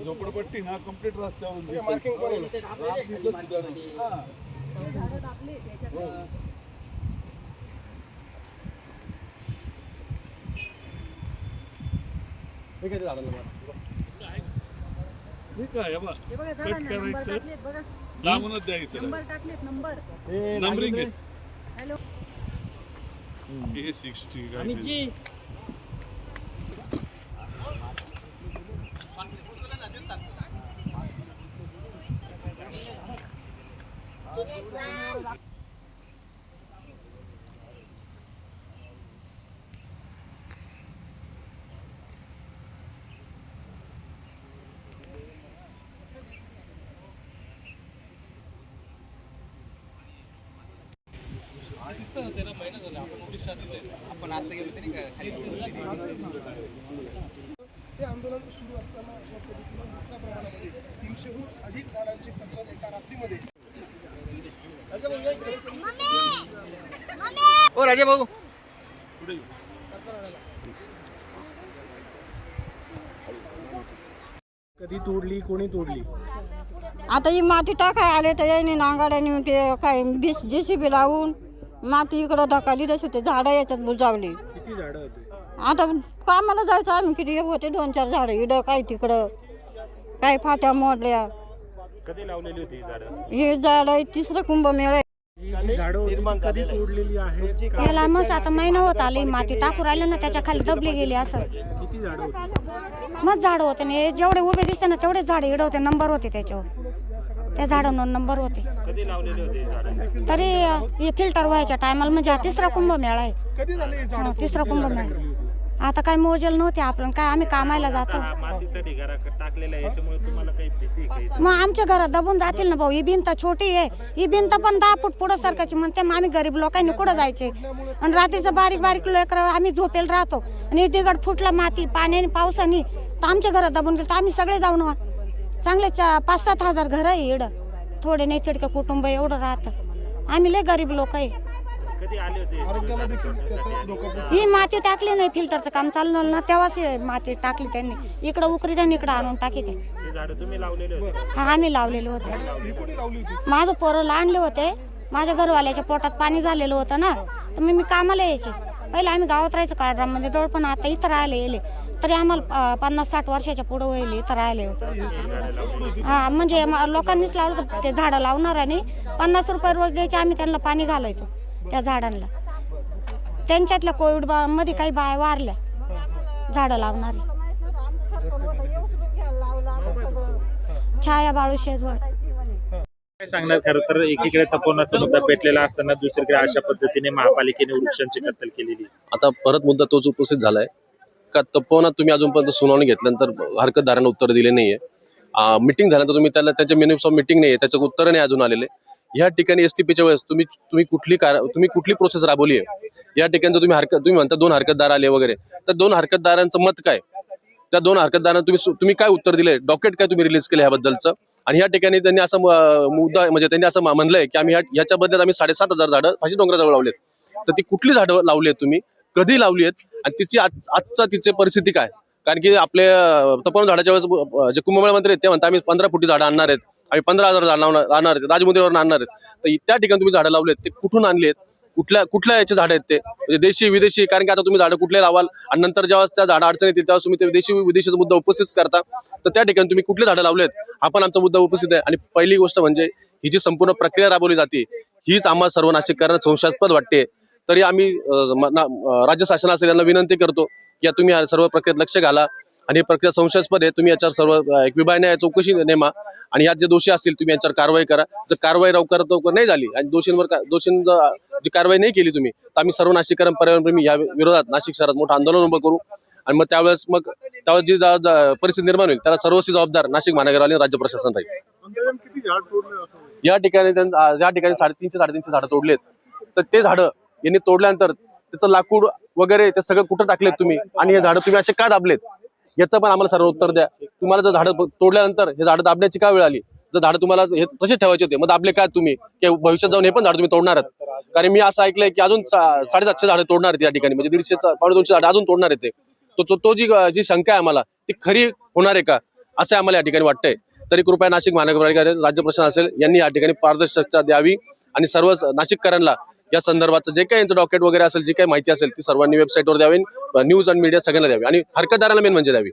झोपडपट्टी ना कंप्लीट रस्त्यावर मार्किंग करून ठीक आहे कट करायचं लागूनच द्यायचं नंबरिंग हॅलो A60 आपण आता गेलो तरी खाली ते आंदोलन सुरू असताना अशा पद्धतीने मोठ्या प्रमाणामध्ये 300हून अधिक झाडांची कत्तल एका रात्रीमध्ये ओ राजा भाऊ कधी तोडली कोणी तोडली आता ही माती टाकाय आले तर याने नांगाड्याने ते काय JCB लावून माती इकडं ढकाली तसे ते झाडं याच्यात बुजावली. किती झाडं होते आता कामाला जायचं आम्ही किती होते 2-4 झाडं इडं काय तिकडं काय फाट्या मोडल्या. कधी लावलेली होती झाडं? हे झाडं तिसरं कुंभमेळा आहे. ही झाडं होती ती कधी तोडलेली आहे याला मग आता महिना होत आली माती टाकू राहिलं ना त्याच्या खाली दबली गेली असं. किती झाडं होती मग झाड होते ना जेवढे उभे दिसते ना तेवढेच झाड इड होते नंबर होते त्याच्यावर त्या झाडांवर नंबर होते. कधी लावलेली होती झाडं? तरी हे फिल्टर व्हायच्या टायमाला म्हणजे हा तिसरा कुंभमेळा आहे. कधी झालं हे झाडं तिसरा कुंभमेळा आता काय मोजेल नव्हते आपण काय आम्ही कामाला जातो. हा मातीचा ढिगारा टाकलेला आहे याच्यामुळे तुम्हाला काही भीती आहे का? मग आमच्या घरात दबून जातील ना भाऊ. ही भिंत छोटी आहे ही भिंत पण 10 फूट पुढं सरकायची म्हणते मग आम्ही गरीब लोकांनी कुठं जायचे आणि रात्रीचं बारीक बारीक लेकर आम्ही झोपेल राहतो आणि दगड फुटला माती पाण्याने पावसाने तर आमच्या घरात दबून गेलं तर आम्ही सगळे जाऊन चांगले 5-7 हजार घर आहे इड थोडे नाही तिडके कुटुंब एवढं राहतं आम्ही लय गरीब लोक आहे. कधी आले होते? ही माती टाकली नाही फिल्टरचं काम चाललं ना तेव्हाच हे माती टाकली त्यांनी इकडं उकरी त्यांनी इकडं आणून टाकी ते. हे झाडं तुम्ही लावलेले होते? हा आम्ही लावलेले होते. माझं पोरं आणले होते माझ्या घरवाल्याच्या पोटात पाणी झालेलं होतं ना तर मी कामाला यायचे. पहिले आम्ही गावात राहायचं काळरामध्ये जवळ पण आता इथं राहिले येले तरी आम्हाला 50-60 वर्षाच्या पुढं होईल इथं राहिले होते. हा म्हणजे लोकांनीच लावलं ते झाडं लावणार आणि 50 रुपये रोज द्यायचे आम्ही त्यांना पाणी घालायचो त्या झाडांना. त्यांच्यातल्या कोविड मध्ये काही बाया वारल्या झाडं लावणारी. छाया बाळू शेजवळ. काय सांगणार? खरं तर एकीकडे तपोवनाचा मुद्दा पेटलेला असताना दुसरीकडे अशा पद्धतीने महापालिकेने वृक्षांची कत्तल केलेली. आता परत मुद्दा तोच उपस्थित झालाय का तपोवनात तुम्ही अजूनपर्यंत सुनावणी घेतल्यानंतर हरकतदारांना उत्तर दिले नाहीये. मिटिंग झाल्यानंतर तुम्ही त्याला त्याच्या मिनिट्स ऑफ मिटिंग नाहीये त्याचं उत्तर नाही अजून आलेले. या ठिकाणी STPच्या वेळेस तुम्ही कुठली प्रोसेस राबवली आहे या ठिकाणी तुम्ही म्हणता 2 हरकतदार आले वगैरे तर 2 हरकतदारांचं मत काय? त्या 2 हरकतदारांना तुम्ही काय उत्तर दिले? डॉक्युमेंट काय तुम्ही रिलीज केलं ह्याबद्दलचं? आणि या ठिकाणी त्यांनी असं मुद्दा म्हणजे त्यांनी असं म्हणलंय की आम्ही याच्या बदल्यात आम्ही 7,500 झाडं फाशी डोंगराजवळ लावलेत. तर ती कुठली झाडं लावली आहेत तुम्ही? कधी लावली आहेत? आणि तिची परिस्थिती काय? कारण की आपले तपोवन झाडाच्या वेळेस जे कुंभमेळा मंत्री आहेत ते म्हणतात आम्ही 15 फुटी झाडं आणणार आहेत आम्ही 15,000 झाडं आणणार आहेत राजमुंद्रीवरून आणणार आहेत. तर त्या ठिकाणी तुम्ही झाडं लावलेत ते कुठून आणली आहेत? कुठल्या याचे झाडं आहेत ते म्हणजे देशी विदेशी? कारण की आता तुम्ही झाडं कुठले लावाल आणि नंतर जेव्हा त्या झाडं अडचण येतील तेव्हा तुम्ही ते देशी विदेशीचा मुद्दा उपस्थित करता. तर त्या ठिकाणी तुम्ही कुठले झाडं लावलेत हा पण आमचा मुद्दा उपस्थित आहे. आणि पहिली गोष्ट म्हणजे ही जी संपूर्ण प्रक्रिया राबवली जाते हीच आम्हाला सर्व नाशिक करण्यात संशयास्पद वाटते. तरी आम्ही राज्य शासन असेल यांना विनंती करतो की तुम्ही सर्व प्रक्रियेत लक्ष घाला आणि प्रक्रिया संशयास्पद आहे तुम्ही याच्यावर सर्व एक विभागीय चौकशी नेमा आणि यात जे दोषी असतील तुम्ही याच्यावर कारवाई करा. जर कारवाई लवकर नाही झाली आणि दोषींवर जी कारवाई नाही केली तुम्ही तर आम्ही सर्व नाशिककरण पर्यावरणप्रेमी या विरोधात नाशिक शहरात मोठं आंदोलन उभं करू आणि मग त्यावेळेस जी परिस्थिती निर्माण होईल त्याला सर्वस्वी जबाबदार नाशिक महानगरपालिका आणि राज्य प्रशासन राहील. या ठिकाणी 350-350 झाडं तोडलेत तर ते झाडं यांनी तोडल्यानंतर त्याचं लाकूड वगैरे ते सगळं कुठं टाकलेत तुम्ही आणि हे झाडं तुम्ही असे का दाबलेत याचं पण आम्हाला सर्व उत्तर द्या. तुम्हाला जर झाडं तोडल्यानंतर हे झाडं दाबण्याची का वेळ आली? जर झाडं तुम्हाला हे तसे ठेवायचे होते मग दाबले काय तुम्ही? की भविष्यात जाऊन हे पण झाडं तुम्ही तोडणार आहात? कारण मी असं ऐकलंय की अजून 750 झाडं तोडणार आहेत या ठिकाणी म्हणजे 150-200 झाडं अजून तोडणार आहेत ते. तो जी शंका आहे आम्हाला ती खरी होणार आहे का? असं आम्हाला या ठिकाणी वाटतंय. तरी कृपया नाशिक महानगरपालिका राज्य प्रशासन असेल यांनी या ठिकाणी पारदर्शकता द्यावी आणि सर्व नाशिककरांना या संदर्भाचं जे काही यांचं डॉक्युमेंट वगैरे असेल, जी काही माहिती असेल ती सर्वांनी वेबसाईटवर द्यावी, न्यूज आणि मीडिया सगळ्यांना द्यावी आणि हरकतदारांना मेन म्हणजे द्यावी.